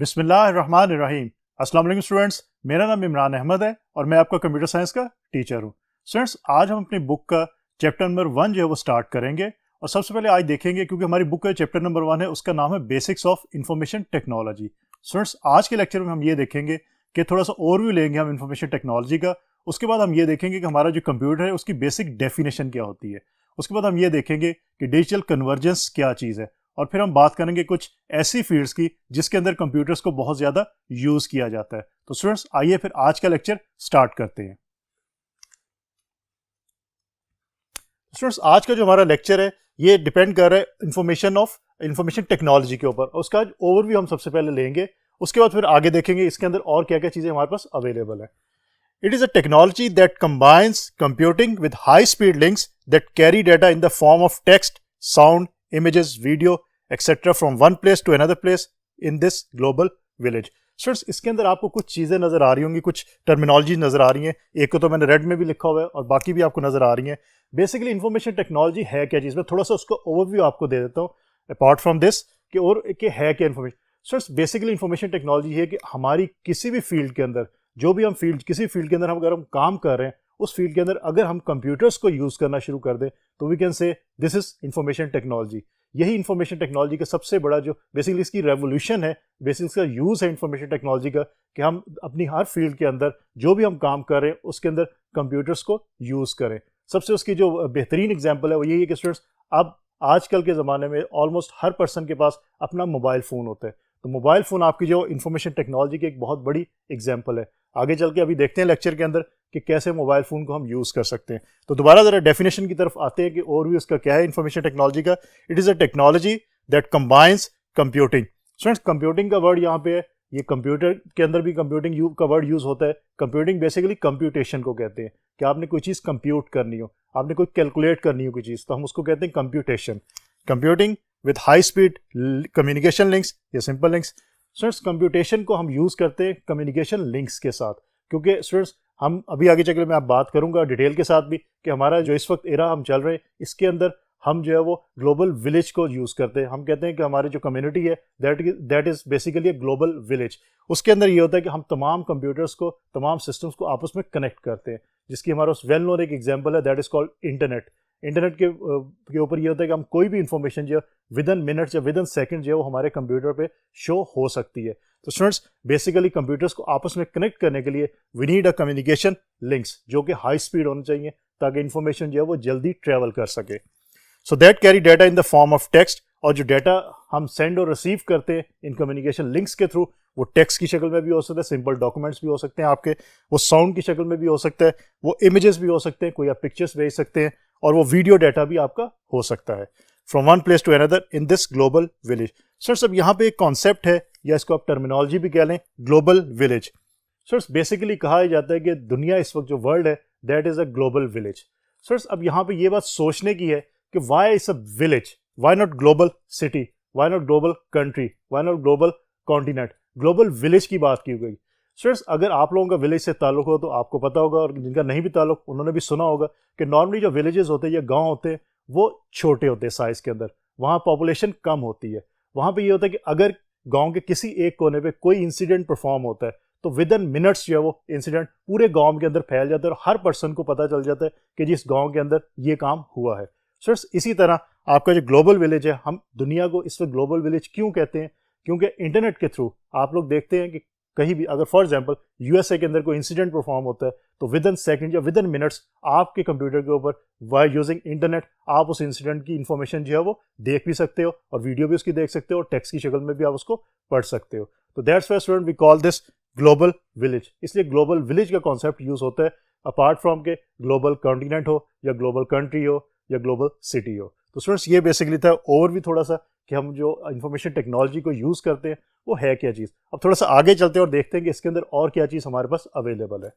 बिस्मिल्लाहिर्रहमानिर्रहीम। अस्सलाम वालेकुम स्टूडेंट्स, मेरा नाम इमरान अहमद है और मैं आपका कंप्यूटर साइंस का टीचर हूँ। स्टूडेंट्स, आज हम अपनी बुक का चैप्टर नंबर 1 जो है वो स्टार्ट करेंगे। और सबसे पहले आज देखेंगे, क्योंकि हमारी बुक का चैप्टर नंबर 1 है, उसका नाम है basics of information technology. Students, आज के लेक्चर में हम ये देखेंगे कि थोड़ा सा ओवरव्यू लेंगे हम इंफॉर्मेशन टेक्नोलॉजी का। उसके बाद हम ये देखेंगे कि हमारा जो कंप्यूटर है उसकी बेसिक डेफिनेशन क्या होती है। उसके बाद हम ये देखेंगे कि डिजिटल कन्वर्जेंस क्या चीज़ है। और फिर हम बात करेंगे कुछ ऐसी फील्ड्स की जिसके अंदर कंप्यूटर्स को बहुत ज़्यादा यूज़ किया जाता है। तो स्टूडेंट्स, आइए फिर आज का लेक्चर स्टार्ट करते हैं। स्टूडेंट्स, आज का जो हमारा लेक्चर है ये डिपेंड कर रहा है इंफॉर्मेशन टेक्नोलॉजी के ऊपर। उसका ओवरव्यू हम सबसे पहले लेंगे, उसके बाद फिर आगे देखेंगे इसके अंदर और क्या क्या चीज़ें हमारे पास अवेलेबल है। It is a technology that combines computing with high-speed links that carry data in the form of text, sound, images, video, etc. from one place to another place in this global village. Students, इसके अंदर आपको कुछ चीज़ें नज़र आ रही होंगी, कुछ terminology नज़र आ रही हैं। एक को तो मैंने रेड में भी लिखा हुआ है और बाकी भी आपको नज़र आ रही हैं। बेसिकली इंफॉर्मेशन टेक्नोलॉजी है क्या चीज़, मैं थोड़ा सा उसका ओवरव्यू आपको दे देता हूँ अपार्ट फ्रॉम दिस कि और कि है क्या information. Students, basically information technology है कि हमारी किसी भी फील्ड के अंदर जो भी हम किसी फील्ड के अंदर अगर हम काम कर रहे हैं, उस फील्ड के अंदर अगर हम कंप्यूटर्स को यूज़ करना शुरू कर दें तो we can say this is information technology. यही इंफॉर्मेशन टेक्नोलॉजी का सबसे बड़ा जो बेसिकली इसकी रेवोल्यूशन है, बेसिकली इसका यूज़ है इंफॉर्मेशन टेक्नोलॉजी का, कि हम अपनी हर फील्ड के अंदर जो भी हम काम कर रहे हैं उसके अंदर कंप्यूटर्स को यूज़ करें। सबसे उसकी जो बेहतरीन एग्जाम्पल है वो यही है कि स्टूडेंट्स, अब आजकल के ज़माने में ऑलमोस्ट हर पर्सन के पास अपना मोबाइल फ़ोन होता है। तो मोबाइल फ़ोन आपकी जो इंफॉर्मेशन टेक्नोलॉजी की एक बहुत बड़ी एग्जाम्पल है। आगे चल के अभी देखते हैं लेक्चर के अंदर कि कैसे मोबाइल फ़ोन को हम यूज़ कर सकते हैं। तो दोबारा ज़रा डेफिनेशन की तरफ आते हैं कि और भी उसका क्या है इंफॉर्मेशन टेक्नोलॉजी का। It is a technology that combines computing. Students, computing का वर्ड यहाँ पे है, ये कंप्यूटर के अंदर भी कंप्यूटिंग का वर्ड यूज़ होता है। कंप्यूटिंग बेसिकली कंप्यूटेशन को कहते हैं कि आपने कोई चीज़ कंप्यूट करनी हो, आपने कोई कैलकुलेट करनी हो कोई चीज़, तो हम उसको कहते हैं computation. Computing with high speed communication links या सिंपल लिंक्स। स्टूडेंट्स, कंप्यूटेशन को हम यूज़ करते हैं कम्युनिकेशन लिंक्स के साथ, क्योंकि स्टूडेंट्स हम अभी आगे चल के मैं आप बात करूंगा डिटेल के साथ भी कि हमारा जो इस वक्त एरा हम चल रहे हैं इसके अंदर हम जो है वो ग्लोबल विलेज को यूज़ करते हैं। हम कहते हैं कि हमारी जो कम्युनिटी है that is basically a global village. उसके अंदर ये होता है कि हम तमाम कंप्यूटर्स को, तमाम सिस्टम्स को आपस में कनेक्ट करते हैं, जिसकी हमारा वेल नोन एक एग्जाम्पल है, that is called internet. Internet के ऊपर ये होता है कि हम कोई भी इंफॉर्मेशन जो विद इन मिनट्स या विद इन सेकंड जो है वो हमारे कंप्यूटर पे शो हो सकती है। तो स्टूडेंट्स, बेसिकली कंप्यूटर्स को आपस में कनेक्ट करने के लिए we need a communication links जो कि हाई स्पीड होने चाहिए ताकि इंफॉर्मेशन जो है वो जल्दी ट्रेवल कर सके। So that carry data in the form of text, और जो डाटा हम सेंड और रिसीव करते हैं इन कम्युनिकेशन लिंक्स के थ्रू, वो टेक्स्ट की शक्ल में भी हो सकता है, सिंपल डॉक्यूमेंट्स भी हो सकते हैं आपके, वो साउंड की शक्ल में भी हो सकता है, वो इमेजेस भी हो सकते हैं, कोई आप पिक्चर्स भेज सकते हैं, और वो वीडियो डाटा भी आपका हो सकता है from one place to another in this global village. Sir, सब यहाँ पे एक कॉन्सेप्ट है या इसको आप टर्मिनोलॉजी भी कह लें, ग्लोबल विलेज। सर, बेसिकली कहा जाता है कि दुनिया इस वक्त जो वर्ल्ड है that is a global village. Sir, अब यहाँ पे ये बात सोचने की है कि why is a village, why not global city, why not global country, why not global continent. Global village की बात की गई। स्टूडेंट्स, अगर आप लोगों का विलेज से ताल्लुक हो तो आपको पता होगा, और जिनका नहीं भी ताल्लुक उन्होंने भी सुना होगा कि नॉर्मली जो विलेजेस होते हैं या गांव होते हैं वो छोटे होते हैं साइज के अंदर, वहाँ पॉपुलेशन कम होती है। वहाँ पे ये होता है कि अगर गांव के किसी एक कोने पे कोई इंसिडेंट परफॉर्म होता है तो विद इन मिनट्स जो है वो इंसिडेंट पूरे गाँव के अंदर फैल जाता है और हर पर्सन को पता चल जाता है कि जिस गाँव के अंदर ये काम हुआ है। स्टूडेंट्स, इसी तरह आपका जो ग्लोबल विलेज है, हम दुनिया को इस वक्त ग्लोबल विलेज क्यों कहते हैं, क्योंकि इंटरनेट के थ्रू आप लोग देखते हैं कि कहीं भी अगर फॉर एग्जांपल यूएसए के अंदर कोई इंसिडेंट परफॉर्म होता है तो विद इन सेकंड या विद इन मिनट्स आपके कंप्यूटर के ऊपर बाय यूजिंग इंटरनेट आप उस इंसिडेंट की इंफॉर्मेशन जो है वो देख भी सकते हो, और वीडियो भी उसकी देख सकते हो, और टेक्स्ट की शक्ल में भी आप उसको पढ़ सकते हो। तो that's why student we call this global village. इसलिए ग्लोबल विलेज का कॉन्सेप्ट यूज होता है अपार्ट फ्रॉम के ग्लोबल कॉन्टिनेंट हो या ग्लोबल कंट्री हो या ग्लोबल सिटी हो। तो स्टूडेंट्स, ये बेसिकली था ओवरव्यू थोड़ा सा कि हम जो इंफॉर्मेशन टेक्नोलॉजी को यूज़ करते हैं वो है क्या चीज़। अब थोड़ा सा आगे चलते हैं और देखते हैं कि इसके अंदर और क्या चीज़ हमारे पास अवेलेबल है।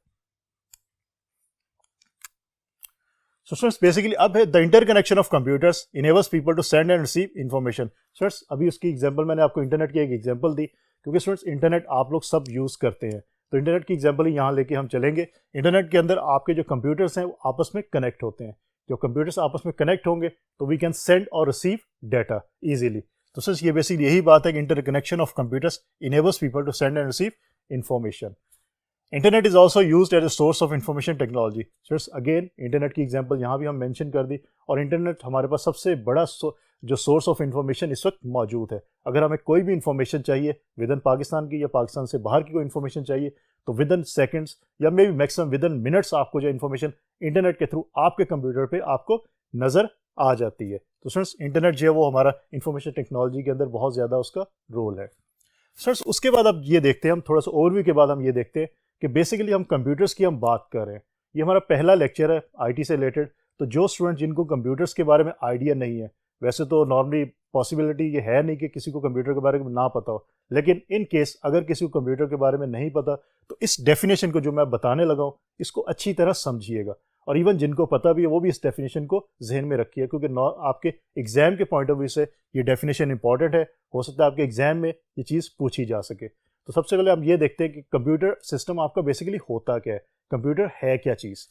सो स्टूडेंट्स, बेसिकली अब है the interconnection of computers enables people to send and receive information. Students, अभी उसकी एग्जांपल मैंने आपको इंटरनेट की एक एग्जांपल दी, क्योंकि स्टूडेंट्स इंटरनेट आप लोग सब यूज़ करते हैं, तो इंटरनेट की एग्जांपल ही यहाँ लेके हम चलेंगे। इंटरनेट के अंदर आपके जो कंप्यूटर्स हैं वो आपस में कनेक्ट होते हैं। जो कंप्यूटर्स आपस में कनेक्ट होंगे तो वी कैन सेंड और रिसीव डाटा ईजिली। तो सर ये बेसिकली यही बात है कि interconnection of computers enables people to send and receive information. Internet is also used as a source of information technology. Sir again internet की example यहाँ भी हम मेंशन कर दी, और इंटरनेट हमारे पास सबसे बड़ा जो सोर्स ऑफ इंफॉर्मेशन इस वक्त मौजूद है। अगर हमें कोई भी इंफॉर्मेशन चाहिए विद इन पाकिस्तान की या पाकिस्तान से बाहर की कोई इंफॉर्मेशन चाहिए, तो विद इन सेकेंड्स या may be maximum with in minutes आपको जो इंफॉर्मेशन इंटरनेट के थ्रू आपके कंप्यूटर पे आपको नज़र आ जाती है। तो फ्रेंड्स इंटरनेट जो है वो हमारा इंफॉर्मेशन टेक्नोलॉजी के अंदर बहुत ज़्यादा उसका रोल है। फ्रेंड्स उसके बाद अब ये देखते हैं, हम थोड़ा सा ओवरव्यू के बाद हम ये देखते हैं कि बेसिकली हम कंप्यूटर्स की हम बात कर रहे हैं। ये हमारा पहला लेक्चर है आईटी से रिलेटेड। तो जो स्टूडेंट जिनको कंप्यूटर्स के बारे में आइडिया नहीं है, वैसे तो नॉर्मली पॉसिबिलिटी ये है नहीं कि किसी को कंप्यूटर के बारे में ना पता हो, लेकिन इन केस अगर किसी को कंप्यूटर के बारे में नहीं पता तो इस डेफिनेशन को जो मैं बताने लगा हूँ इसको अच्छी तरह समझिएगा, और इवन जिनको पता भी है वो भी इस डेफिनेशन को जहन में रखिए, क्योंकि आपके एग्जाम के पॉइंट ऑफ व्यू से ये डेफिनेशन इंपॉर्टेंट है। हो सकता है आपके एग्जाम में ये चीज़ पूछी जा सके। तो सबसे पहले हम ये देखते हैं कि कंप्यूटर सिस्टम आपका बेसिकली होता क्या है, कंप्यूटर है क्या चीज़।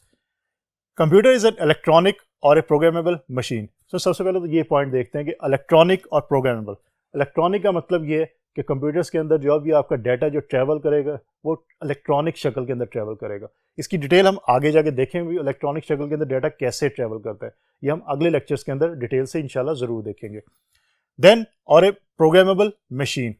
कंप्यूटर इज एन इलेक्ट्रॉनिक और ए प्रोग्रामेबल मशीन। तो सबसे पहले तो ये पॉइंट देखते हैं कि इलेक्ट्रॉनिक और प्रोग्रामेबल। इलेक्ट्रॉनिक का मतलब ये है कि कंप्यूटर्स के अंदर जो भी आपका डाटा जो ट्रैवल करेगा वो इलेक्ट्रॉनिक शक्ल के अंदर ट्रैवल करेगा। इसकी डिटेल हम आगे जाके देखेंगे, इलेक्ट्रॉनिक शक्ल के अंदर डाटा कैसे ट्रैवल करता है, ये हम अगले लेक्चर्स के अंदर डिटेल से इंशाल्लाह ज़रूर देखेंगे। देन और a programmable machine.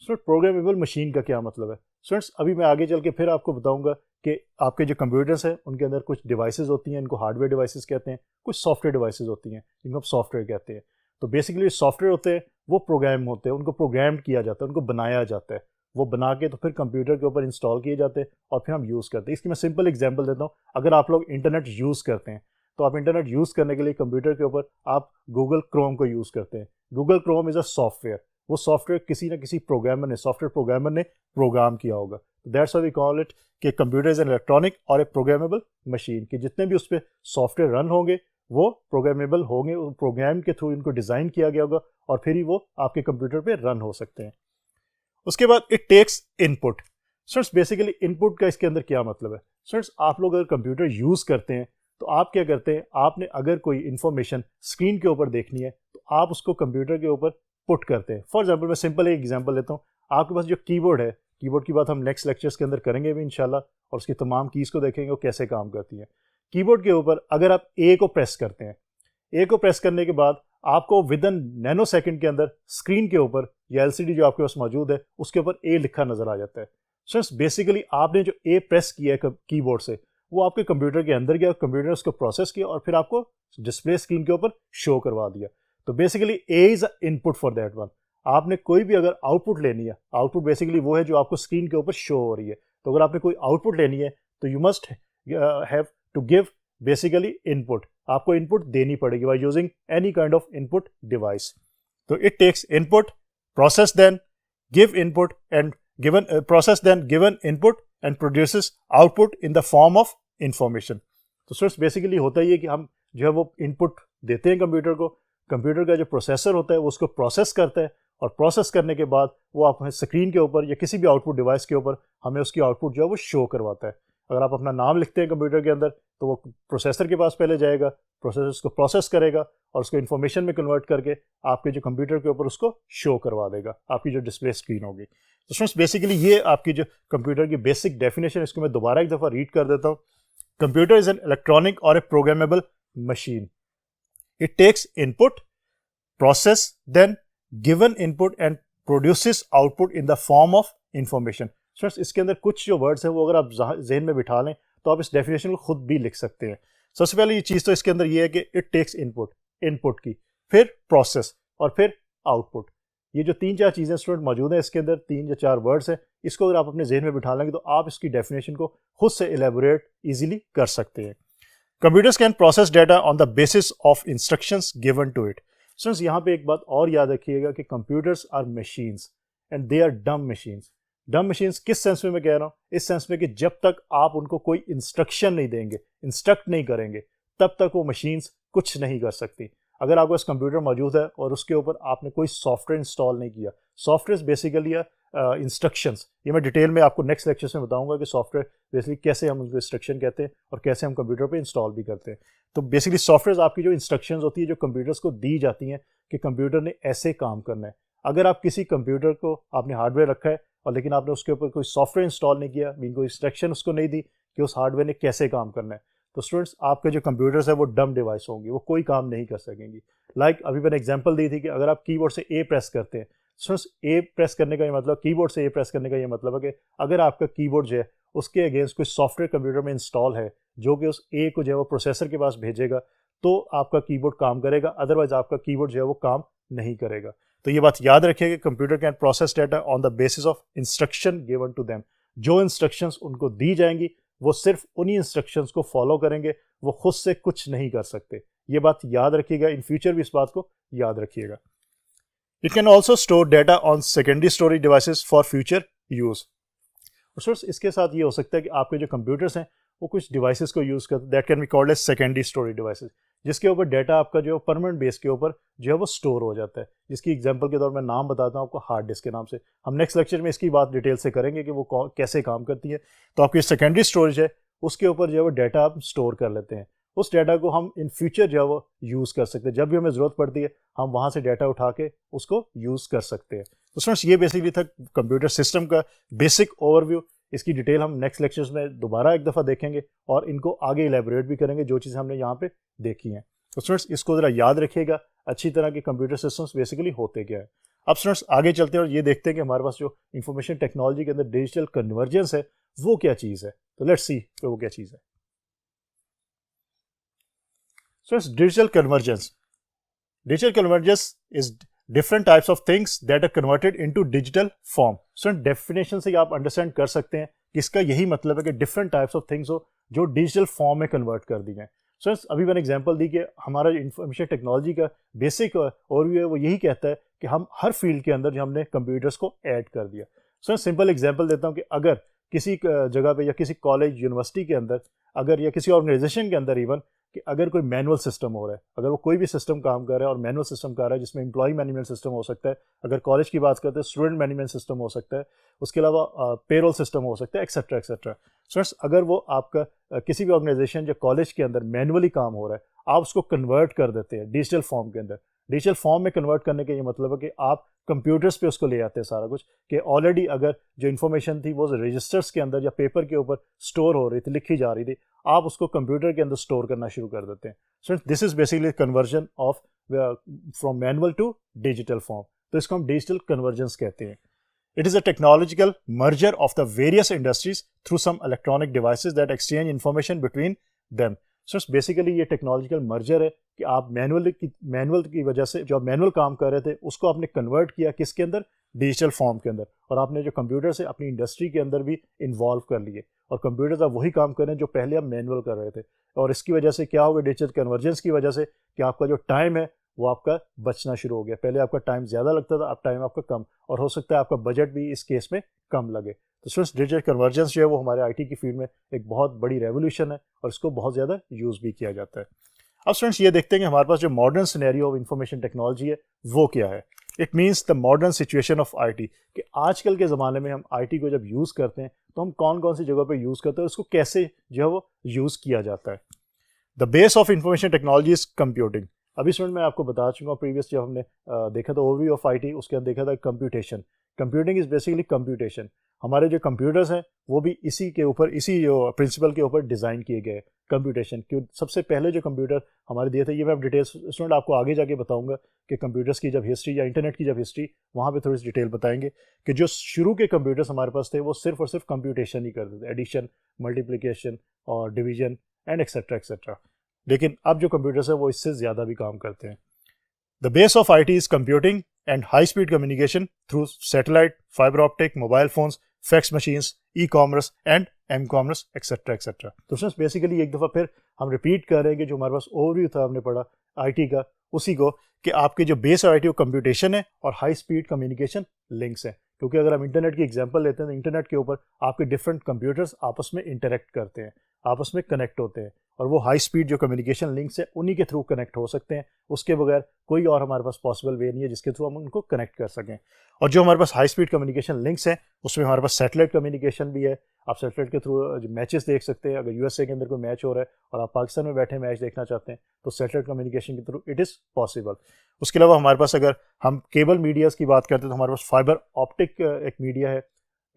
Programmable machine का क्या मतलब है स्टूडेंट्स, अभी मैं आगे चल के फिर आपको बताऊंगा कि आपके जो कंप्यूटर्स हैं उनके अंदर कुछ डिवाइसेस होती हैं, इनको हार्डवेयर डिवाइसेस कहते हैं, कुछ सॉफ्टवेयर डिवाइसेस होती हैं जिनको हम सॉफ्टवेयर कहते हैं। तो बेसिकली सॉफ्टवेयर होते हैं वो प्रोग्राम होते हैं, उनको प्रोग्राम किया जाता है, उनको बनाया जाता है, वो बना के तो फिर कंप्यूटर के ऊपर इंस्टॉल किए जाते हैं और फिर हम यूज़ करते हैं। इसकी मैं सिंपल एग्जांपल देता हूँ। अगर आप लोग इंटरनेट यूज़ करते हैं तो आप इंटरनेट यूज़ करने के लिए कंप्यूटर के ऊपर आप गूगल क्रोम को यूज़ करते हैं। Google Chrome is a software, वो सॉफ्टवेयर किसी ना किसी प्रोग्रामर ने, सॉफ्टवेयर प्रोग्रामर ने प्रोग्राम किया होगा। That's why we call it कि कंप्यूटर इज एन इलेक्ट्रॉनिक और ए प्रोग्रामेबल मशीन, कि जितने भी उस पर सॉफ्टवेयर रन होंगे वो प्रोग्रामेबल होंगे, प्रोग्राम के थ्रू इनको डिज़ाइन किया गया होगा और फिर ही वो आपके कंप्यूटर पे रन हो सकते हैं। उसके बाद it takes input. Students basically input का इसके अंदर क्या मतलब है। स्टूडेंट्स आप लोग अगर कंप्यूटर यूज़ करते हैं तो आप क्या करते हैं, आपने अगर कोई इन्फॉर्मेशन स्क्रीन के ऊपर देखनी है तो आप उसको कंप्यूटर के ऊपर पुट करते हैं। फॉर एग्जाम्पल मैं सिंपल एक एग्जाम्पल लेता हूँ। आपके पास जो कीबोर्ड है, कीबोर्ड की बात हम नेक्स्ट लेक्चर्स के अंदर करेंगे भी इंशाल्लाह, और उसकी तमाम कीज़ को देखेंगे वो कैसे काम करती है। कीबोर्ड के ऊपर अगर आप ए को प्रेस करते हैं, ए को प्रेस करने के बाद आपको विद इन नैनो सेकंड के अंदर स्क्रीन के ऊपर या एलसीडी जो आपके पास मौजूद है उसके ऊपर ए लिखा नजर आ जाता है। सो बेसिकली आपने जो ए प्रेस किया है कीबोर्ड से वो आपके कंप्यूटर के अंदर गया, कंप्यूटर ने उसको प्रोसेस किया और फिर आपको डिस्प्ले स्क्रीन के ऊपर शो करवा दिया। तो basically A is input for that one. आपने कोई भी अगर आउटपुट लेनी है, आउटपुट बेसिकली वो है जो आपको स्क्रीन के ऊपर शो हो रही है। तो अगर आपने कोई आउटपुट लेनी है तो you must have to give basically input, आपको इनपुट देनी पड़ेगी by using any kind of input device. तो it takes input, process then give input and given process then given input and produces output in the form of information. तो source basically होता ही है कि हम जो है वो इनपुट देते हैं कंप्यूटर को, कंप्यूटर का जो प्रोसेसर होता है वो उसको प्रोसेस करता है और प्रोसेस करने के बाद वो आप स्क्रीन के ऊपर या किसी भी आउटपुट डिवाइस के ऊपर हमें उसकी आउटपुट जो है वो शो करवाता है। अगर आप अपना नाम लिखते हैं कंप्यूटर के अंदर तो वो प्रोसेसर के पास पहले जाएगा, प्रोसेसर उसको प्रोसेस करेगा और उसको इन्फॉर्मेशन में कन्वर्ट करके आपके जो कंप्यूटर के ऊपर उसको शो करवा देगा, आपकी जो डिस्प्ले स्क्रीन होगी। तो फ्रेंड्स बेसिकली ये आपकी जो कंप्यूटर की बेसिक डेफिनेशन, इसको मैं दोबारा एक दफ़ा रीड कर देता हूँ। कंप्यूटर इज एन इलेक्ट्रॉनिक और a programmable machine. It takes input, process then given input and produces output in the form of information. Friends इसके अंदर कुछ जो वर्ड्स हैं वो अगर आप जहन में बिठा लें तो आप इस डेफिनेशन को खुद भी लिख सकते हैं। सबसे पहले ये चीज़ तो इसके अंदर ये है कि इट टेक्स इनपुट, इनपुट की, फिर प्रोसेस और फिर आउटपुट। ये जो 3-4 चीज़ें स्टूडेंट मौजूद हैं इसके अंदर, 3 या 4 वर्ड्स हैं, इसको अगर आप अपने जहन में बिठा लेंगे तो आप इसकी डेफिनेशन को खुद से एलेबोरेट ईजिली कर सकते हैं। Computers can process data on the basis of instructions given to it. Students यहाँ पे एक बात और याद रखिएगा कि computers are machines and they are dumb machines. Dumb machines किस सेंस में मैं कह रहा हूँ, इस सेंस में कि जब तक आप उनको कोई इंस्ट्रक्शन नहीं देंगे, इंस्ट्रक्ट नहीं करेंगे, तब तक वो मशीन्स कुछ नहीं कर सकती। अगर आपके पास कंप्यूटर मौजूद है और उसके ऊपर आपने कोई सॉफ्टवेयर इंस्टॉल नहीं किया, सॉफ्टवेयर बेसिकली इंस्ट्रक्शंस, ये मैं डिटेल में आपको नेक्स्ट लेक्चर्स में बताऊंगा कि सॉफ्टवेयर बेसिकली कैसे हम उनको इंस्ट्रक्शन कहते हैं और कैसे हम कंप्यूटर पे इंस्टॉल भी करते हैं। तो बेसिकली सॉफ्टवेयर आपकी जो इंस्ट्रक्शंस होती है जो कंप्यूटर्स को दी जाती हैं कि कंप्यूटर ने ऐसे काम करना है। अगर आप किसी कंप्यूटर को आपने हार्डवेयर रखा है और लेकिन आपने उसके ऊपर कोई सॉफ्टवेयर इंस्टॉल नहीं किया, मीन कोई इंस्ट्रक्शन उसको नहीं दी कि उस हार्डवेयर ने कैसे काम करना है, तो स्टूडेंट्स आपके जो कंप्यूटर्स है वो डम डिवाइस होंगे, वो कोई काम नहीं कर सकेंगी। अभी मैंने एग्जांपल दी थी कि अगर आप कीबोर्ड से ए प्रेस करते हैं, स्टूडेंट्स ए प्रेस करने का ये मतलब, कीबोर्ड से ए प्रेस करने का ये मतलब है कि अगर आपका कीबोर्ड जो है उसके अगेंस्ट कोई सॉफ्टवेयर कंप्यूटर में इंस्टॉल है जो कि उस ए को जो है वो प्रोसेसर के पास भेजेगा तो आपका कीबोर्ड काम करेगा, अदरवाइज आपका कीबोर्ड जो है वो काम नहीं करेगा। तो ये बात याद रखिए कि computer can process data on the basis of instruction given to them. जो इंस्ट्रक्शंस उनको दी जाएंगी वो सिर्फ उन्हीं इंस्ट्रक्शंस को फॉलो करेंगे, वो खुद से कुछ नहीं कर सकते। ये बात याद रखिएगा, इन फ्यूचर भी इस बात को याद रखिएगा। It can also store data on secondary storage devices for future use. इसके साथ ये हो सकता है कि आपके जो कंप्यूटर्स हैं वो कुछ डिवाइसेस को यूज़ करते हैं, that can be called as secondary storage devices, जिसके ऊपर डाटा आपका जो परमानेंट बेस के ऊपर जो है वो स्टोर हो जाता है। जिसकी एग्जांपल के तौर में नाम बताता हूँ आपको, हार्ड डिस्क के नाम से। हम नेक्स्ट लेक्चर में इसकी बात डिटेल से करेंगे कि वो कैसे काम करती है। तो आपकी सेकेंडरी स्टोरेज है उसके ऊपर जो है वो डाटा आप स्टोर कर लेते हैं। उस डाटा को हम इन फ्यूचर जो है वो यूज़ कर सकते हैं, जब भी हमें ज़रूरत पड़ती है हम वहाँ से डाटा उठा के उसको यूज़ कर सकते हैं। तो फ्रेंड्स ये बेसिकली था कंप्यूटर सिस्टम का बेसिक ओवरव्यू। इसकी डिटेल हम नेक्स्ट लेक्चर्स में दोबारा एक दफ़ा देखेंगे और इनको आगे इलेबोरेट भी करेंगे जो चीज़ें हमने यहाँ पे देखी हैं। तो स्टूडेंट्स इसको ज़रा याद रखिएगा अच्छी तरह के कंप्यूटर सिस्टम्स बेसिकली होते क्या है। अब स्टूडेंट्स आगे चलते हैं और ये देखते हैं कि हमारे पास जो इंफॉर्मेशन टेक्नोलॉजी के अंदर डिजिटल कन्वर्जेंस है वो क्या चीज़ है। तो लेट्स सी कि वो क्या चीज़ है। Students digital convergence is different types of things that are converted into digital form. Student definition से आप अंडरस्टैंड कर सकते हैं कि इसका यही मतलब है कि डिफरेंट टाइप्स ऑफ थिंग्स हो जो डिजिटल फॉर्म में कन्वर्ट कर दी जाए। स्टूडेंट्स अभी मैंने एग्जांपल दी कि हमारा इंफॉर्मेशन टेक्नोलॉजी का बेसिक ओवरव्यू है वो यही कहता है कि हम हर फील्ड के अंदर जो हमने कंप्यूटर्स को ऐड कर दिया। स्टूडेंट्स सिंपल एग्जांपल देता हूँ कि अगर किसी जगह पे या किसी कॉलेज यूनिवर्सिटी के अंदर अगर या किसी ऑर्गेनाइजेशन के अंदर इवन कि अगर कोई मैनुअल सिस्टम हो रहा है, अगर वो कोई भी सिस्टम काम कर रहा है और मैनुअल सिस्टम कर रहा है जिसमें एम्प्लॉय मैनेजमेंट सिस्टम हो सकता है, अगर कॉलेज की बात करते हैं स्टूडेंट मैनेजमेंट सिस्टम हो सकता है, उसके अलावा पेरोल सिस्टम हो सकता है, एक्सेट्रा एक्सेट्रा। स्टूडेंट्स अगर वो आपका किसी भी ऑर्गेनाइजेशन या कॉलेज के अंदर मैनुअली काम हो रहा है, आप उसको कन्वर्ट कर देते हैं डिजिटल फॉर्म के अंदर। डिजिटल फॉर्म में कन्वर्ट करने का ये मतलब है कि आप कंप्यूटर्स पे उसको ले आते हैं सारा कुछ, कि ऑलरेडी अगर जो इन्फॉर्मेशन थी वो रजिस्टर्स के अंदर या पेपर के ऊपर स्टोर हो रही थी, लिखी जा रही थी, आप उसको कंप्यूटर के अंदर स्टोर करना शुरू कर देते हैं। So this is basically conversion of from manual to digital form. तो इसको हम डिजिटल कन्वर्जेंस कहते हैं। It is a technological merger of the various industries through some electronic devices that exchange information between them. So basically ये technological merger है कि आप manual की वजह से जो आप मैनुअल काम कर रहे थे उसको आपने कन्वर्ट किया किसके अंदर, डिजिटल फॉर्म के अंदर, और आपने जो कंप्यूटर से अपनी इंडस्ट्री के अंदर भी इन्वॉल्व कर लिए और कंप्यूटर्स आप वही काम कर रहे हैं जो पहले आप मैनुअल कर रहे थे। और इसकी वजह से क्या होगा, डिजिटल कन्वर्जेंस की वजह से कि आपका जो टाइम है वो आपका बचना शुरू हो गया। पहले आपका टाइम ज़्यादा लगता था, अब टाइम आपका कम, और हो सकता है आपका बजट भी इस केस में कम लगे। तो स्टूडेंट्स डिजिटल कन्वर्जेंस जो है वो हमारे आईटी की फील्ड में एक बहुत बड़ी रेवोल्यूशन है और इसको बहुत ज़्यादा यूज़ भी किया जाता है। अब स्टूडेंट्स ये देखते हैं कि हमारे पास जो modern scenario of information technology है वो क्या है। It means the modern situation of IT, कि आजकल के ज़माने में हम आईटी को जब यूज़ करते हैं तो हम कौन कौन सी जगह पर यूज़ करते हैं, उसको कैसे जो है वो यूज़ किया जाता है। The base of information technology is computing. अभी स्टूडेंट मैं आपको बता चुका हूँ प्रीवियस जब हमने देखा था ओवरव्यू ऑफ आईटी, उसके अंदर देखा था computation. Computing is basically computation. हमारे जो कंप्यूटर्स हैं वो भी इसी के ऊपर, इसी जो प्रिंसिपल के ऊपर डिज़ाइन किए गए कंप्यूटेशन। क्यों सबसे पहले जो कंप्यूटर हमारे दिए थे, ये मैं डिटेल्स स्टूडेंट आपको आगे जाके बताऊंगा कि कंप्यूटर्स की जब हिस्ट्री या इंटरनेट की जब हिस्ट्री, वहाँ पे थोड़ी सी डिटेल बताएंगे कि जो शुरू के कंप्यूटर्स हमारे पास थे वो सिर्फ और सिर्फ कंप्यूटेशन ही करते थे, एडिशन, मल्टीप्लिकेशन और डिवीजन एंड एक्सेट्रा एक्सेट्रा। लेकिन अब जो कंप्यूटर्स है वो इससे ज़्यादा भी काम करते हैं। The base of I T is computing and high speed communication through satellite, fibre optic, mobile phones, fax machines, e commerce and m commerce etcetera etcetera. तो फ्रेंड्स बेसिकली एक दफ़ा फिर हम रिपीट कर रहे हैं कि जो हमारे पास ओवरव्यू था हमने पढ़ा आईटी का, उसी को कि आपके जो बेस ऑफ आईटी वो कंप्यूटेशन है और हाई स्पीड कम्युनिकेशन लिंक्स हैं। क्योंकि अगर हम इंटरनेट की एग्जांपल लेते हैं तो इंटरनेट के ऊपर आपके डिफरेंट कंप्यूटर्स आपस में इंटरेक्ट करते हैं, आपस में कनेक्ट होते हैं, और वो हाई स्पीड जो कम्युनिकेशन लिंक्स है उन्हीं के थ्रू कनेक्ट हो सकते हैं। उसके बगैर कोई और हमारे पास पॉसिबल वे नहीं है जिसके थ्रू हम उनको कनेक्ट कर सकें। और जो हमारे पास हाई स्पीड कम्युनिकेशन लिंक्स हैं उसमें हमारे पास सैटेलाइट कम्युनिकेशन भी है। आप सैटेलाइट के थ्रू मैचेस देख सकते हैं। अगर यूएसए के अंदर कोई मैच हो रहा है और आप पाकिस्तान में बैठे मैच देखना चाहते हैं तो सैटेलाइट कम्युनिकेशन के थ्रू इट इज़ पॉसिबल। उसके अलावा हमारे पास अगर हम केबल मीडियाज़ की बात करते हैं तो हमारे पास फाइबर ऑप्टिक एक मीडिया है।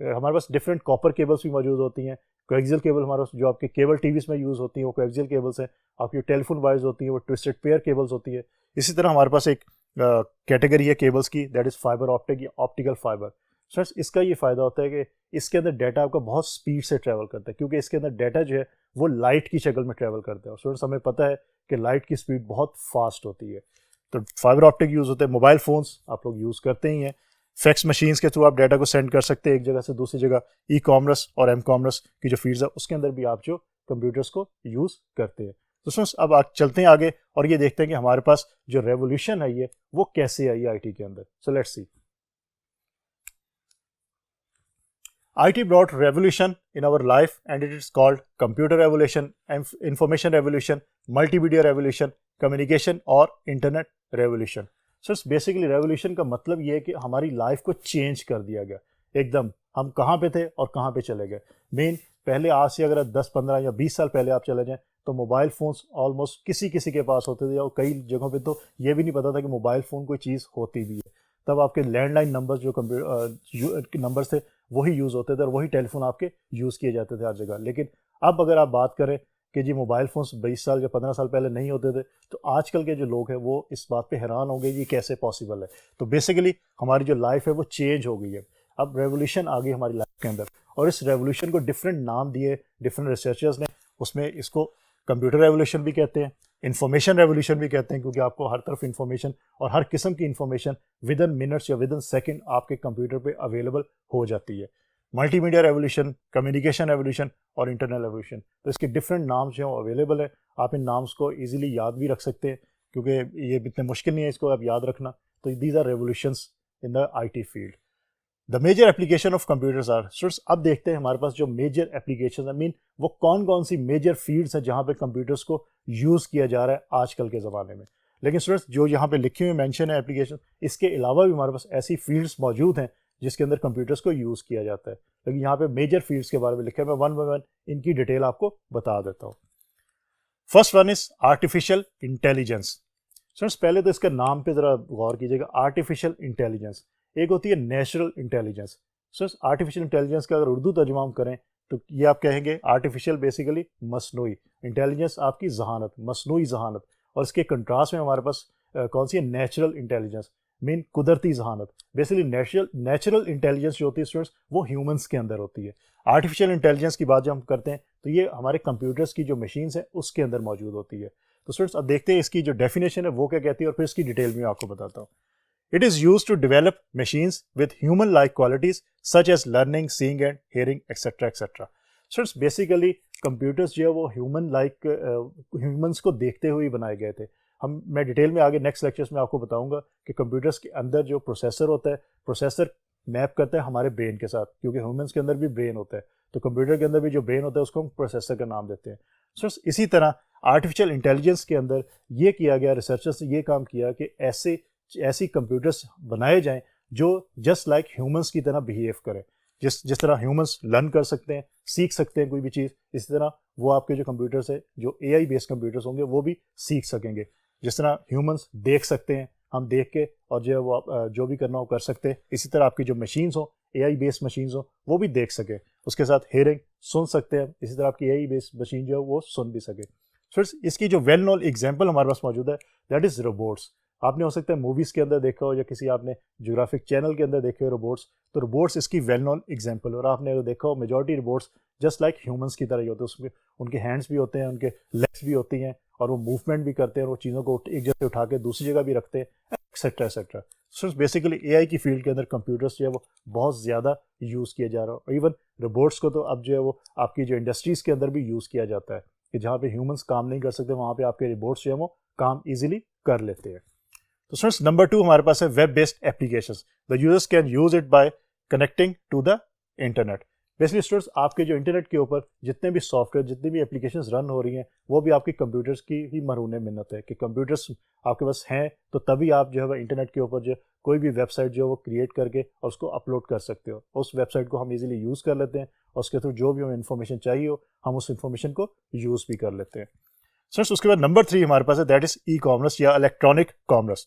हमारे पास डिफरेंट कॉपर केबल्स भी मौजूद होती हैं। कोएक्सियल केबल हमारे पास जो आपके केबल टीवीज़ में यूज़ होती हैं वो कोएक्सियल केबल्स हैं। आपकी टेलीफोन वायर्स होती हैं वो ट्विस्टेड पेयर केबल्स होती है। इसी तरह हमारे पास एक कैटेगरी है केबल्स की, दैट इज़ फाइबर ऑप्टिक या ऑप्टिकल फाइबर। फ्रेंड्स, इसका ये फ़ायदा होता है कि इसके अंदर डाटा आपका बहुत स्पीड से ट्रैवल करता है, क्योंकि इसके अंदर डाटा जो है वो लाइट की शक्ल में ट्रैवल करता है। और स्टूडेंट्स, हमें पता है कि लाइट की स्पीड बहुत फास्ट होती है। तो फाइबर ऑप्टिक यूज़ होते हैं। मोबाइल फ़ोन्स आप लोग यूज़ करते ही हैं। फैक्स मशीन्स के थ्रू आप डाटा को सेंड कर सकते हैं एक जगह से दूसरी जगह। ई कॉमर्स और एम कॉमर्स की जो फील्ड्स है उसके अंदर भी आप जो कंप्यूटर्स को यूज़ करते हैं। तो फ्रेंड्स, अब आप चलते हैं आगे और ये देखते हैं कि हमारे पास जो रेवोल्यूशन है ये वो कैसे आई है आईटी के अंदर। So let's see. IT brought revolution in our life and it is called computer revolution, information revolution, multimedia revolution, communication और internet revolution. So basically revolution का मतलब ये है कि हमारी लाइफ को चेंज कर दिया गया एकदम। हम कहाँ पे थे और कहाँ पे चले गए। मेन पहले आज से अगर 10, 15 या 20 साल पहले आप चले जाएं तो मोबाइल फ़ोन्स ऑलमोस्ट किसी किसी के पास होते थे और कई जगहों पे तो ये भी नहीं पता था कि मोबाइल फ़ोन कोई चीज़ होती भी है। तब आपके लैंडलाइन नंबर्स जो कंप्यूटर नंबर्स थे वही यूज़ होते थे और वही टेलीफोन आपके यूज़ किए जाते थे हर जगह। लेकिन अब अगर आप बात करें कि जी मोबाइल फ़ोन्स 20 साल या 15 साल पहले नहीं होते थे तो आजकल के जो लोग हैं वो इस बात पे हैरान होंगे ये कैसे पॉसिबल है। तो बेसिकली हमारी जो लाइफ है वो चेंज हो गई है। अब रेवोल्यूशन आ गई हमारी लाइफ के अंदर और इस रेवोल्यूशन को डिफरेंट नाम दिए डिफरेंट रिसर्चर्स ने। उसमें इसको कंप्यूटर रेवोल्यूशन भी कहते हैं, इंफॉर्मेशन रेवोल्यूशन भी कहते हैं, क्योंकि आपको हर तरफ इंफॉर्मेशन और हर किस्म की इंफॉर्मेशन विद इन मिनट्स या विद इन सेकेंड आपके कंप्यूटर पे अवेलेबल हो जाती है। मल्टीमीडिया रेवोल्यूशन, कम्युनिकेशन रेवोल्यूशन और इंटरनेट रेवोल्यूशन। तो इसके डिफरेंट नाम्स जो अवेलेबल है। आप इन नाम्स को ईजिली याद भी रख सकते हैं क्योंकि ये इतने मुश्किल नहीं है इसको आप याद रखना। तो these are revolutions in the IT field. The major application of computers are. Students, अब देखते हैं हमारे पास जो मेजर एप्लीकेशन आई मीन वो कौन कौन सी मेजर फील्ड्स हैं जहाँ पे कंप्यूटर्स को यूज़ किया जा रहा है आजकल के ज़माने में। लेकिन स्टूडेंट्स, जो यहाँ पे लिखे हुए मेंशन है एप्लीकेशन, इसके अलावा भी हमारे पास ऐसी फील्ड्स मौजूद हैं जिसके अंदर कंप्यूटर्स को यूज़ किया जाता है। लेकिन यहाँ पे मेजर फील्ड्स के बारे में लिखा है, मैं वन बाय वन इनकी डिटेल आपको बता देता हूँ। First one is artificial intelligence. Students, पहले तो इसका नाम पे ज़रा गौर कीजिएगा, आर्टिफिशियल इंटेलिजेंस। एक होती है नेचुरल इंटेलिजेंस। सो आर्टिफिशियल इंटेलिजेंस का अगर उर्दू तर्जुमा हम करें तो ये आप कहेंगे आर्टिफिशियल बेसिकली मसनूई, इंटेलिजेंस आपकी जहानत, मसनूई जहानत। और इसके कंट्रास्ट में हमारे पास कौन सी है, नेचुरल इंटेलिजेंस मीन कुदरती जहानत। बेसिकली नेचुरल इंटेलिजेंस जो होती है स्टूडेंट्स वो ह्यूमंस के अंदर होती है। आर्टिफिशियल इंटेलिजेंस की बात जब हम करते हैं तो ये हमारे कंप्यूटर्स की जो मशीन्स हैं उसके अंदर मौजूद होती है। तो स्टूडेंट्स, अब देखते हैं इसकी जो डेफिनेशन है वो क्या कहती है और फिर इसकी डिटेल में आपको बताता हूँ। It is used to develop machines with human-like qualities such as learning, seeing and hearing, etc. etc. So it's basically computers जो है वो human-like humans को देखते हुए बनाए गए थे। मैं डिटेल में आगे नेक्स्ट लेक्चर्स में आपको बताऊंगा कि कंप्यूटर्स के अंदर जो प्रोसेसर होता है, प्रोसेसर मैप करता है हमारे ब्रेन के साथ, क्योंकि ह्यूमंस के अंदर भी ब्रेन होता है। तो कंप्यूटर के अंदर भी जो ब्रेन होता है उसको हम प्रोसेसर का नाम देते हैं। सो इसी तरह आर्टिफिशियल इंटेलिजेंस के अंदर ये किया गया, रिसर्चर्स ने ये काम किया कि ऐसी कंप्यूटर्स बनाए जाएं जो जस्ट लाइक ह्यूमंस की तरह बिहेव करें। जिस तरह ह्यूमंस लर्न कर सकते हैं, सीख सकते हैं कोई भी चीज़, इसी तरह वो आपके जो कंप्यूटर्स है, जो AI बेस्ड कंप्यूटर्स होंगे वो भी सीख सकेंगे। जिस तरह ह्यूमंस देख सकते हैं, हम देख के और जो है वो जो भी करना हो कर सकते हैं, इसी तरह आपकी जो मशीन्स हो, AI बेस्ड मशीन्स हो, वो भी देख सकें। उसके साथ हेयरिंग, सुन सकते हैं, इसी तरह आपकी AI बेस्ड मशीन जो है वो सुन भी सके। फिर इसकी जो वेल नोन एग्जाम्पल हमारे पास मौजूद है दैट इज़ रोबोट्स। आपने हो सकता है मूवीज़ के अंदर देखा हो या किसी आपने ज्योग्राफिक चैनल के अंदर देखे हो रोबोट्स। तो रोबोट्स इसकी वेल नोन एग्जाम्पल है। और आपने अगर देखा हो majority robots just like humans की तरह ही होते हैं। उसमें उनके हैंड्स भी होते हैं, उनके लेग्स भी होती हैं और वो मूवमेंट भी करते हैं और वो चीज़ों को एक जगह से उठा के दूसरी जगह भी रखते हैं, etcetera etcetera. So basically AI की फील्ड के अंदर कंप्यूटर्स जो है वो बहुत ज़्यादा यूज़ किया जा रहा है। और इवन रोबोट्स को तो अब जो है वो आपकी जो इंडस्ट्रीज़ के अंदर भी यूज़ किया जाता है कि जहाँ पे ह्यूमंस काम नहीं कर सकते वहाँ पे आपके रोबोट्स जो है वो काम ईजिली कर लेते हैं। तो स्टूडेंट्स, नंबर 2 हमारे पास है web based applications. The users can use it by connecting to the internet. Basically students आपके जो इंटरनेट के ऊपर जितने भी सॉफ्टवेयर, जितनी भी एप्लीकेशंस रन हो रही हैं, वो भी आपके कंप्यूटर्स की ही मरहून मिन्नत है कि कंप्यूटर्स आपके पास हैं तो तभी आप जो है इंटरनेट के ऊपर जो कोई भी वेबसाइट जो है वो क्रिएट करके और उसको अपलोड कर सकते हो। उस वेबसाइट को हम इजीली यूज़ कर लेते हैं और उसके थ्रू जो भी हमें इन्फॉर्मेशन चाहिए हो हम उस इन्फॉर्मेशन को यूज़ भी कर लेते हैं। फ्रेंड्स उसके बाद नंबर 3 हमारे पास है, दैट इज ई कॉमर्स या electronic commerce.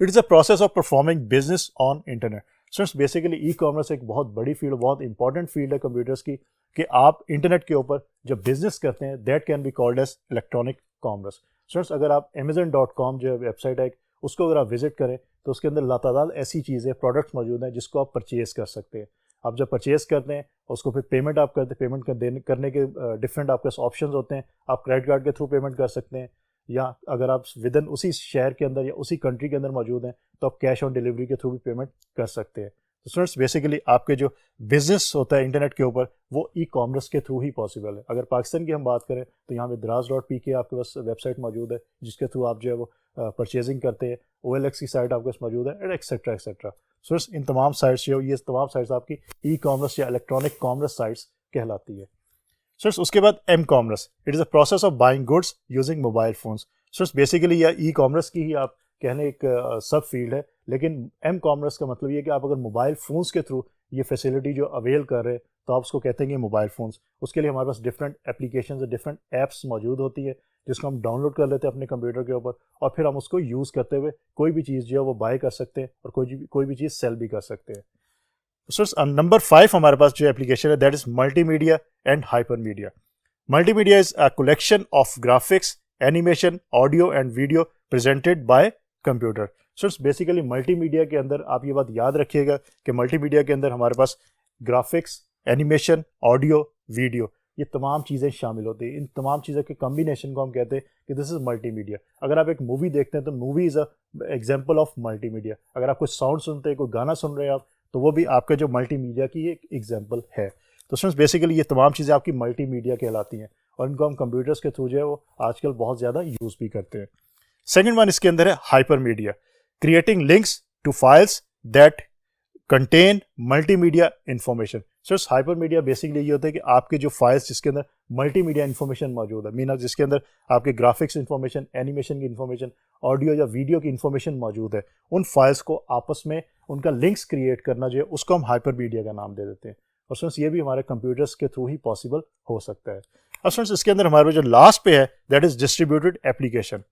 It is a process of performing business on internet. Friends basically e commerce एक बहुत बड़ी फील्ड, बहुत इंपॉर्टेंट फील्ड है कंप्यूटर्स की कि आप इंटरनेट के ऊपर जब बिजनेस करते हैं that can be called as electronic commerce. Friends अगर आप amazon.com जो वेबसाइट है उसको अगर आप विजिट करें तो उसके अंदर लातादाद ऐसी चीज़ें, प्रोडक्ट्स मौजूद हैं जिसको आप परचेज कर सकते हैं। आप जब परचेज करते हैं उसको फिर पेमेंट आप करते हैं, पेमेंट करने के डिफरेंट आपके पास ऑप्शन होते हैं। आप क्रेडिट कार्ड के थ्रू पेमेंट कर सकते हैं, या अगर आप विद इन उसी शहर के अंदर या उसी कंट्री के अंदर मौजूद हैं तो आप कैश ऑन डिलीवरी के थ्रू भी पेमेंट कर सकते हैं। तो स्टूडेंट्स बेसिकली आपके जो बिजनेस होता है इंटरनेट के ऊपर वो ई कॉमर्स के थ्रू ही पॉसिबल है। अगर पाकिस्तान की हम बात करें तो यहाँ पे दराज.pk आपके पास वेबसाइट मौजूद है जिसके थ्रू आप जो है वो परचेजिंग करते हैं। OLX की साइट आपके पास मौजूद है, एक्सेट्रा एक्सेट्रा। स्टूडेंट्स इन तमाम साइट्स जो ये तमाम साइट्स आपकी ई कॉमर्स या इलेक्ट्रॉनिक कॉमर्स साइट्स कहलाती है। स्टूडेंट्स उसके बाद m commerce, it is a process of buying goods using mobile phones. Students basically यह ई कॉमर्स की ही आप कहने एक सब फील्ड है, लेकिन एम कॉमर्स का मतलब ये है कि आप अगर मोबाइल फ़ोन्स के थ्रू ये फैसिलिटी जो अवेल कर रहे हैं तो आप उसको कहते हैं कि मोबाइल फ़ोन्स। उसके लिए हमारे पास डिफरेंट एप्लीकेशंस और डिफरेंट ऐप्स मौजूद होती है जिसको हम डाउनलोड कर लेते हैं अपने कंप्यूटर के ऊपर और फिर हम उसको यूज़ करते हुए कोई भी चीज़ जो है वो बाय कर सकते हैं और कोई भी चीज़ सेल भी कर सकते हैं। सो नंबर 5 हमारे पास जो एप्लीकेशन है that is multimedia and hyper media. Multimedia is a collection of graphics, animation, audio and video presented by computer. So basically multimedia के अंदर आप ये बात याद रखिएगा कि मल्टीमीडिया के अंदर हमारे पास ग्राफिक्स, एनिमेशन, ऑडियो, वीडियो ये तमाम चीज़ें शामिल होती हैं। इन तमाम चीज़ों के कॉम्बिनेशन को हम कहते हैं कि दिस इज़ मल्टीमीडिया। अगर आप एक मूवी देखते हैं तो movie is a example of multimedia. अगर आप कोई साउंड सुनते हैं, कोई गाना सुन रहे हैं आप, तो वो भी आपका जो मल्टीमीडिया की एक एग्जाम्पल है। तो फ्रेंड्स बेसिकली ये तमाम चीज़ें आपकी मल्टीमीडिया कहलाती हैं और इनको हम कंप्यूटर्स के थ्रू जो है वो आजकल बहुत ज़्यादा यूज़ भी करते हैं। सेकेंड वन इसके अंदर है hypermedia, creating links to files that contain multimedia information. So hypermedia basically ये होता है कि आपके जो फाइल्स जिसके अंदर मल्टीमीडिया इंफॉर्मेशन मौजूद है, मीन जिसके अंदर आपके ग्राफिक्स इंफॉर्मेशन, एनिमेशन की इंफॉर्मेशन, ऑडियो या वीडियो की इंफॉर्मेशन मौजूद है, उन फाइल्स को आपस में उनका लिंक्स क्रिएट करना जो है उसको हम हाइपर मीडिया का नाम दे देते हैं। और फ्रेंड्स ये भी हमारे कंप्यूटर्स के थ्रू ही पॉसिबल हो सकता है। अब फ्रेंड्स इसके अंदर हमारे जो लास्ट पे है that is distributed application,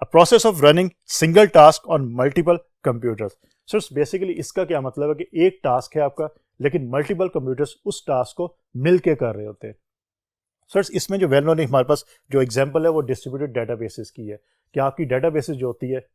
a process of running single task on multiple computers. So basically इसका क्या मतलब है कि एक टास्क है आपका लेकिन मल्टीपल कंप्यूटर्स उस टास्क को मिलके कर रहे होते हैं। सर इसमें जो वेल नोन हमारे पास जो एग्जांपल है वो डिस्ट्रीब्यूटेड डेटाबेसेस की है कि आपकी डेटाबेसेस जो होती है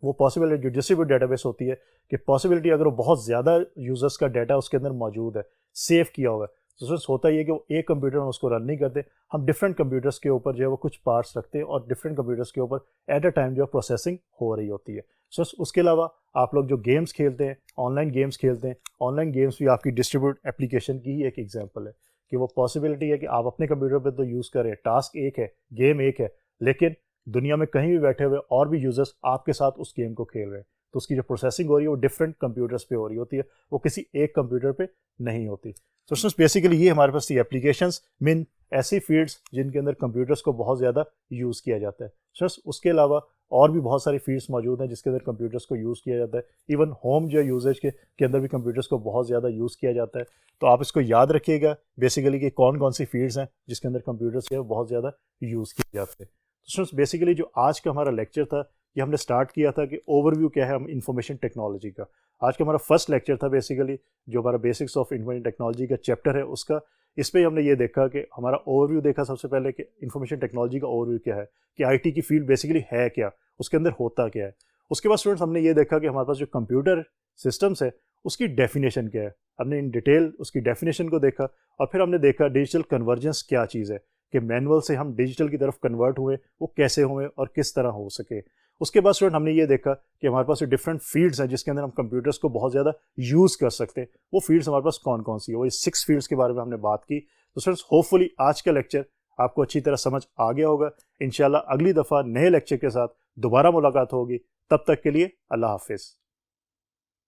वो पॉसिबल है, जो डिस्ट्रीब्यूटेड डेटाबेस होती है कि पॉसिबिलिटी अगर वो बहुत ज़्यादा यूजर्स का डाटा उसके अंदर मौजूद है, सेव किया हुआ है, तो सर होता ही है कि वो एक कंप्यूटर में उसको रन नहीं करते, हम डिफरेंट कंप्यूटर्स के ऊपर जो है वो कुछ पार्ट्स रखते हैं और डिफरेंट कंप्यूटर्स के ऊपर एट अ टाइम जो है प्रोसेसिंग हो रही होती है। सो उसके अलावा आप लोग जो गेम्स खेलते हैं, ऑनलाइन गेम्स खेलते हैं, ऑनलाइन गेम्स भी आपकी डिस्ट्रीब्यूट एप्लीकेशन की ही एक एग्जाम्पल है कि वो पॉसिबिलिटी है कि आप अपने कंप्यूटर पर तो यूज़ करें, टास्क एक है, गेम एक है, लेकिन दुनिया में कहीं भी बैठे हुए और भी यूजर्स आपके साथ उस गेम को खेल रहे हैं, तो उसकी जो प्रोसेसिंग हो रही है वो डिफरेंट कंप्यूटर्स पे हो रही होती है, वो किसी एक कंप्यूटर पे नहीं होती। तो फ्रेंड्स बेसिकली ये हमारे पास एप्लीकेशंस मीन ऐसी फील्ड्स जिनके अंदर कंप्यूटर्स को बहुत ज़्यादा यूज़ किया जाता है। फ्रेंड्स उसके अलावा और भी बहुत सारी फील्ड्स मौजूद हैं जिसके अंदर कंप्यूटर्स को यूज़ किया जाता है। इवन होम जो यूजेज के अंदर भी कंप्यूटर्स को बहुत ज़्यादा यूज़ किया जाता है। तो आप इसको याद रखिएगा बेसिकली कि कौन कौन सी फील्ड्स हैं जिसके अंदर कंप्यूटर्स के बहुत ज़्यादा यूज़ किए जाते हैं। तो फ्रेंड्स बेसिकली जो आज का हमारा लेक्चर था ये हमने स्टार्ट किया था कि ओवरव्यू क्या है हम इंफॉर्मेशन टेक्नोलॉजी का। आज का हमारा फर्स्ट लेक्चर था बेसिकली जो हमारा बेसिक्स ऑफ इंफॉर्मेशन टेक्नोलॉजी का चैप्टर है उसका। इस पर हमने ये देखा कि हमारा ओवरव्यू देखा सबसे पहले कि इंफॉर्मेशन टेक्नोलॉजी का ओवरव्यू क्या है, कि आईटी की फील्ड बेसिकली है क्या, उसके अंदर होता क्या है। उसके बाद स्टूडेंट्स हमने ये देखा कि हमारे पास जो कंप्यूटर सिस्टम्स है उसकी डेफिनेशन क्या है, हमने इन डिटेल उसकी डेफिनेशन को देखा। और फिर हमने देखा डिजिटल कन्वर्जेंस क्या चीज़ है कि मैनुअल से हम डिजिटल की तरफ कन्वर्ट हुए, वो कैसे हुए और किस तरह हो सके। उसके बाद स्टूडेंट हमने ये देखा कि हमारे पास डिफरेंट फील्ड्स हैं जिसके अंदर हम कंप्यूटर्स को बहुत ज़्यादा यूज़ कर सकते हैं। वो फील्ड्स हमारे पास कौन कौन सी है, वो 6 फील्ड्स के बारे में हमने बात की। तो स्टूडेंट्स होपफुली आज का लेक्चर आपको अच्छी तरह समझ आ गया होगा। इंशाल्लाह अगली दफ़ा नए लेक्चर के साथ दोबारा मुलाकात होगी, तब तक के लिए अल्लाह हाफिज़।